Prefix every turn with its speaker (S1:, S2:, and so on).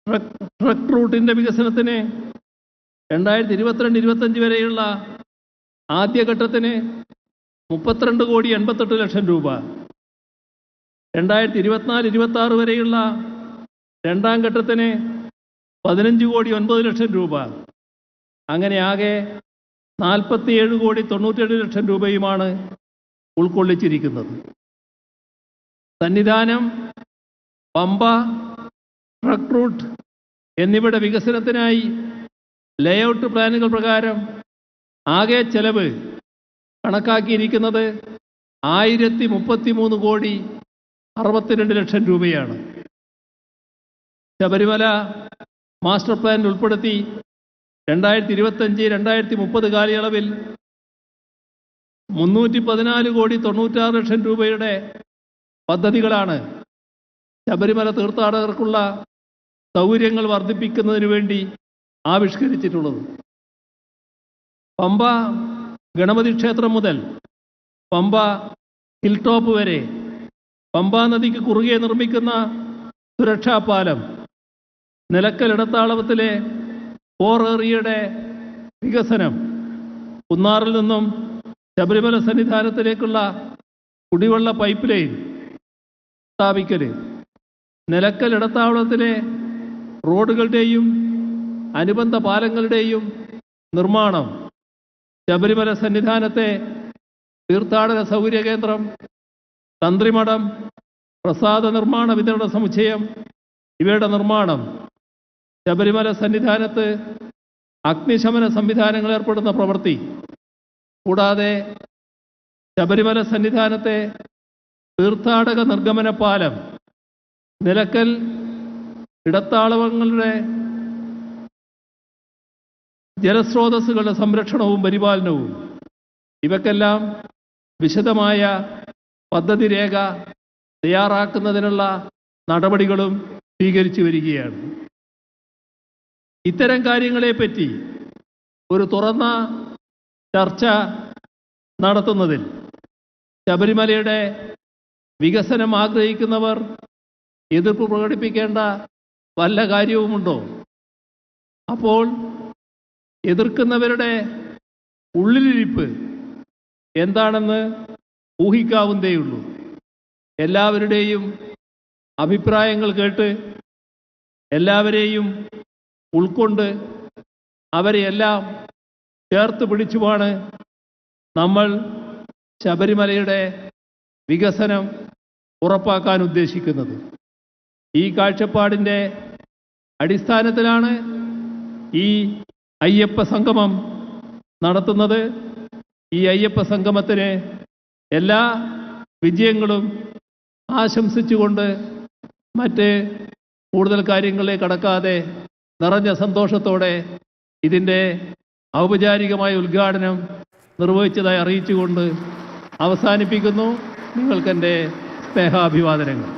S1: Truck റൂട്ടിൻ്റെ വികസനത്തിന് 2022-25 വരെയുള്ള ആദ്യഘട്ടത്തിന് 32,88,00,000 രൂപ, 2024-26 വരെയുള്ള രണ്ടാം ഘട്ടത്തിന് 15,09,00,000 രൂപ, അങ്ങനെ ആകെ 47,97,00,000 രൂപയുമാണ് ഉൾക്കൊള്ളിച്ചിരിക്കുന്നത്. സന്നിധാനം, പമ്പ, ട്രക്ക് റൂട്ട് എന്നിവയുടെ വികസനത്തിനായി ലേഔട്ട് പ്ലാനുകൾ പ്രകാരം ആകെ ചെലവ് കണക്കാക്കിയിരിക്കുന്നത് 1,033,62,00,000 രൂപയാണ്. ശബരിമല മാസ്റ്റർ പ്ലാനിൽ ഉൾപ്പെടുത്തി 2025-2030 കാലയളവിൽ 314,96,00,000 രൂപയുടെ പദ്ധതികളാണ് ശബരിമല തീർത്ഥാടകർക്കുള്ള സൗകര്യങ്ങൾ വർദ്ധിപ്പിക്കുന്നതിന് വേണ്ടി ആവിഷ്കരിച്ചിട്ടുള്ളത്. പമ്പ ഗണപതി ക്ഷേത്രം മുതൽ പമ്പ ഹിൽ ടോപ്പ് വരെ പമ്പാ നദിക്ക് കുറുകെ നിർമ്മിക്കുന്ന സുരക്ഷാ പാലം, നിലക്കൽ ഇടത്താവളത്തിലെ 4 ഏരിയയുടെ വികസനം, കുന്നാറിൽ നിന്നും ശബരിമല സന്നിധാനത്തിലേക്കുള്ള കുടിവെള്ള പൈപ്പ് ലൈൻ സ്ഥാപിക്കൽ, നിലക്കൽ ഇടത്താവളത്തിലെ റോഡുകളുടെയും അനുബന്ധ പാലങ്ങളുടെയും നിർമ്മാണം, ശബരിമല സന്നിധാനത്തെ തീർത്ഥാടന സൗകര്യ കേന്ദ്രം, തന്ത്രിമഠം, പ്രസാദ നിർമ്മാണ വിതരണ സമുച്ചയം ഇവയുടെ നിർമ്മാണം, ശബരിമല സന്നിധാനത്ത് അഗ്നിശമന സംവിധാനങ്ങൾ ഏർപ്പെടുന്ന പ്രവൃത്തി, കൂടാതെ ശബരിമല സന്നിധാനത്തെ തീർത്ഥാടക നിർഗമന പാലം, നിലക്കൽ ഇടത്താവളങ്ങളുടെ ജലസ്രോതസ്സുകളുടെ സംരക്ഷണവും പരിപാലനവും, ഇവക്കെല്ലാം വിശദമായ പദ്ധതി രേഖ തയ്യാറാക്കുന്നതിനുള്ള നടപടികളും സ്വീകരിച്ചു വരികയാണ്. ഇത്തരം കാര്യങ്ങളെപ്പറ്റി ഒരു തുറന്ന ചർച്ച നടത്തുന്നതിൽ ശബരിമലയുടെ വികസനം ആഗ്രഹിക്കുന്നവർ എതിർപ്പ് പ്രകടിപ്പിക്കേണ്ട വല്ല കാര്യവുമുണ്ടോ? അപ്പോൾ എതിർക്കുന്നവരുടെ ഉള്ളിലിരിപ്പ് എന്താണെന്ന് ഊഹിക്കാവുന്നതേയുള്ളൂ. എല്ലാവരുടെയും അഭിപ്രായങ്ങൾ കേട്ട് എല്ലാവരെയും ഉൾക്കൊണ്ട് അവരെയെല്ലാം ചേർത്ത് പിടിച്ചുമാണ് നമ്മൾ ശബരിമലയുടെ വികസനം ഉറപ്പാക്കാൻ ഉദ്ദേശിക്കുന്നത്. ഈ കാഴ്ചപ്പാടിൻ്റെ അടിസ്ഥാനത്തിലാണ് ഈ അയ്യപ്പ സംഗമം നടത്തുന്നത്. ഈ അയ്യപ്പ സംഗമത്തിന് എല്ലാ വിജയങ്ങളും ആശംസിച്ചുകൊണ്ട് മറ്റ് കൂടുതൽ കാര്യങ്ങളിലേക്ക് കടക്കാതെ നിറഞ്ഞ സന്തോഷത്തോടെ ഇതിൻ്റെ ഔപചാരികമായ ഉദ്ഘാടനം നിർവഹിച്ചതായി അറിയിച്ചുകൊണ്ട് അവസാനിപ്പിക്കുന്നു. നിങ്ങൾക്കെൻ്റെ സ്നേഹാഭിവാദനങ്ങൾ.